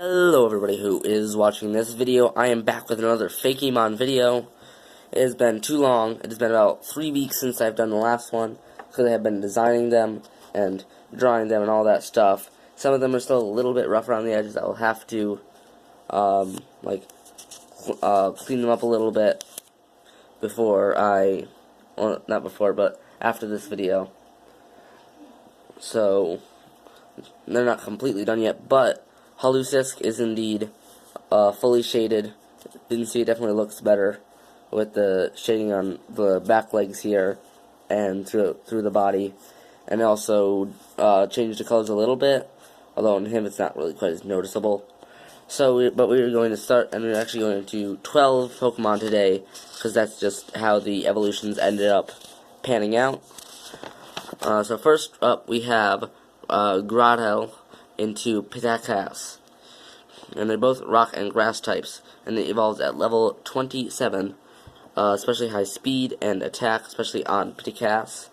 Hello everybody who is watching this video. I am back with another Fakemon video. It has been too long. It has been about 3 weeks since I've done the last one, because I have been designing them and drawing them and all that stuff. Some of them are still a little bit rough around the edges. I will have to clean them up a little bit before well, not before, but after this video. So they're not completely done yet, but Halusisk is indeed fully shaded. Didn't see, it definitely looks better with the shading on the back legs here and through the body, and also changed the colors a little bit, although in him it's not really quite as noticeable. But we are going to start, and we're actually going to do 12 Pokemon today, because that's just how the evolutions ended up panning out. So first up we have Grotto into Pitakas, and they're both rock and grass types, and it evolves at level 27, especially high speed and attack, especially on Pitakas.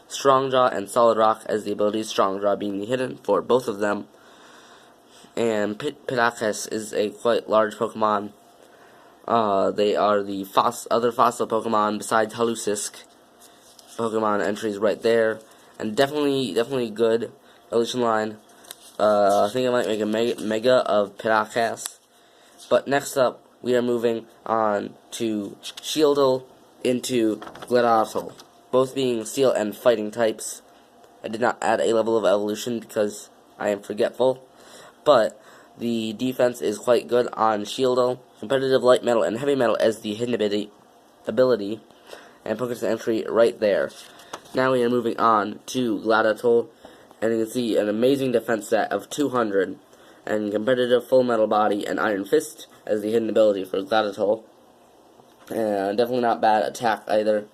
Strong Jaw and Solid Rock as the abilities, Strong Jaw being hidden for both of them. And Pitakas is a quite large Pokemon. They are the other fossil Pokemon besides Halusisk. Pokemon entries right there, and definitely good evolution line. I think I might make a mega of Pitakas. But next up, we are moving on to Shieldle into Gladotl, both being steel and fighting types. I did not add a level of evolution because I am forgetful, but the defense is quite good on Shieldle. Competitive light metal and heavy metal as the hidden ability, and Pokedex entry right there. Now we are moving on to Gladotl, and you can see an amazing defense stat of 200, and competitive full metal body and Iron Fist as the hidden ability for Gladotl. And definitely not bad attack either,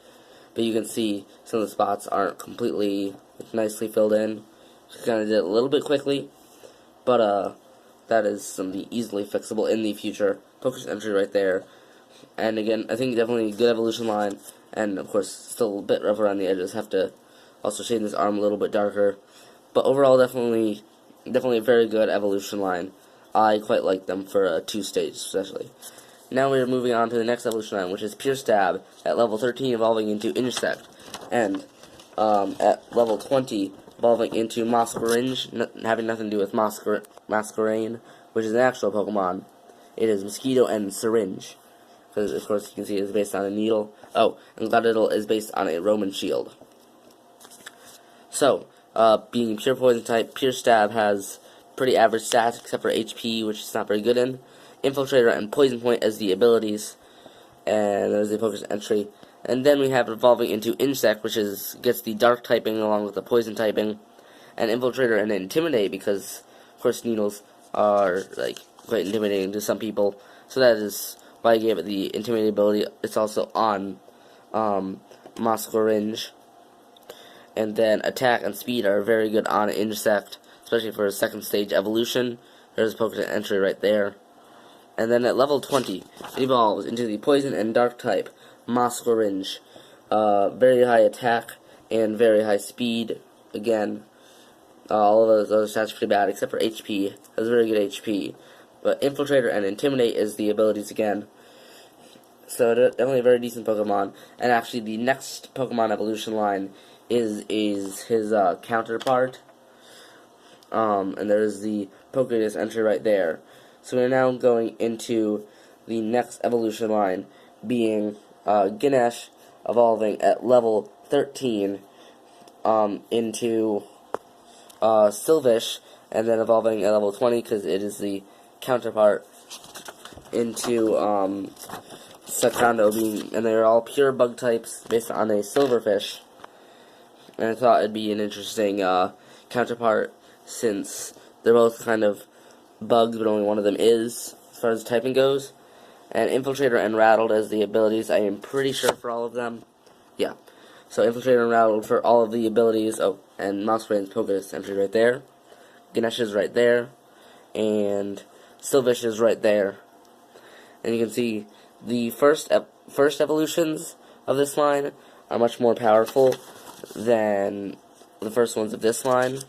but you can see some of the spots aren't completely nicely filled in. Just kind of did it a little bit quickly, but that is something easily fixable in the future. Pokedex entry right there. And again, I think definitely a good evolution line, and of course still a bit rough around the edges. Have to also shade this arm a little bit darker. But overall, definitely a very good evolution line. I quite like them for a 2-stage, especially. Now we are moving on to the next evolution line, which is Pure Stab at level 13, evolving into Insect, and at level 20, evolving into Masquerain, having nothing to do with Masquerain, which is an actual Pokemon. It is Mosquito and Syringe, because of course you can see it is based on a needle. Oh, and Gladotl is based on a Roman shield. So, being pure poison type, Pure Stab has pretty average stats, except for HP, which is not very good in. Infiltrator and Poison Point as the abilities, and there's the Pokedex entry. And then we have evolving into Insect, which gets the dark typing along with the poison typing, and Infiltrator and Intimidate, because of course needles are quite intimidating to some people. So that is why I gave it the Intimidate ability. It's also on Masquerain. And then attack and speed are very good on Insect, especially for a 2nd stage evolution. There's a Pokedex entry right there. And then at level 20, it evolves into the poison and dark type, Masquerain. Very high attack and very high speed. Again, all of those other stats are pretty bad, except for HP. It has very good HP. But Infiltrator and Intimidate is the abilities again. So definitely a very decent Pokemon. And actually the next Pokemon evolution line is his counterpart, and there's the Pokedex entry right there. So we're now going into the next evolution line, being Ganesh, evolving at level 13 into Silvish, and then evolving at level 20 because it is the counterpart into Sakando, and they're all pure bug types based on a Silverfish. And I thought it'd be an interesting counterpart, since they're both kind of bugs, but only one of them is, as far as typing goes. And Infiltrator and Rattled as the abilities, I am pretty sure for all of them. Yeah. So Infiltrator and Rattled for all of the abilities. Oh, and Masquerain's Pokedex entry right there. Ganesh is right there. And Silvish is right there. And you can see the first evolutions of this line are much more powerful than the first ones of this line,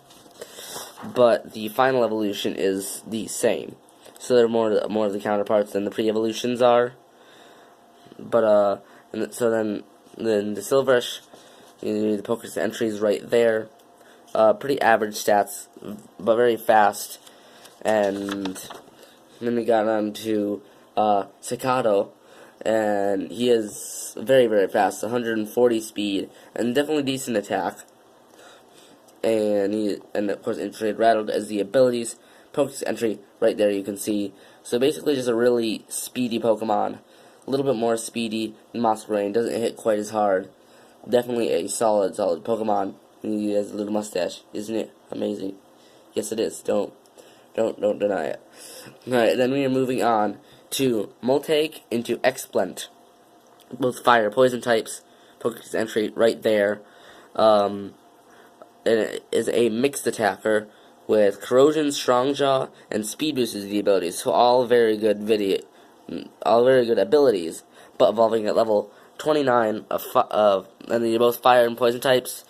but the final evolution is the same. so they're more of the counterparts than the pre-evolutions are. But so then the Silverish, the Poker's entries right there. Pretty average stats, but very fast. And then we got on to Staccato, and he is very, very fast, 140 speed, and definitely decent attack. And of course, Infiltrate Rattled as the abilities. Pokedex entry right there, you can see. So basically, just a really speedy Pokemon, a little bit more speedy than Masquerain. Doesn't hit quite as hard. Definitely a solid Pokemon. He has a little mustache, isn't it amazing? Yes, it is. Don't deny it. Alright, then we are moving on to Moltake into Explent. Both fire, poison types. Pokedex entry right there. And it is a mixed attacker with Corrosion, Strong Jaw, and Speed Boost as the abilities. So all very good abilities, but evolving at level 29 and they're both fire and poison types.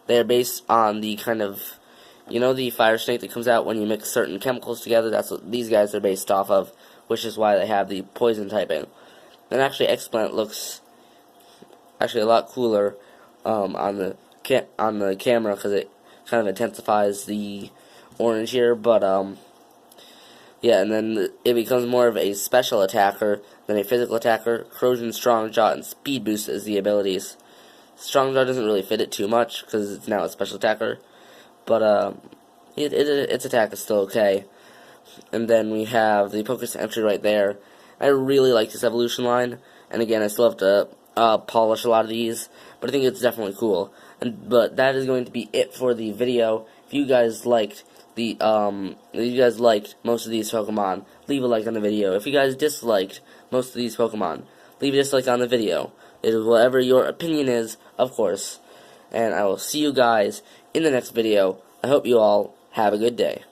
They are based on the kind of, the fire snake that comes out when you mix certain chemicals together. That's what these guys are based off of, which is why they have the poison typing. And actually, Explant looks actually a lot cooler on the camera because it kind of intensifies the orange here. But yeah, and then it becomes more of a special attacker than a physical attacker. Corrosion, Strong Jaw, and Speed Boost as the abilities. Strong Jaw doesn't really fit it too much because it's now a special attacker, but its attack is still okay. And then we have the Poker's entry right there. I really like this evolution line, and again, I still have to polish a lot of these, but I think it's definitely cool. But that is going to be it for the video. If you guys liked most of these Pokemon, leave a like on the video. If you guys disliked most of these Pokemon, leave a dislike on the video. It is whatever your opinion is, of course. And I will see you guys in the next video. I hope you all have a good day.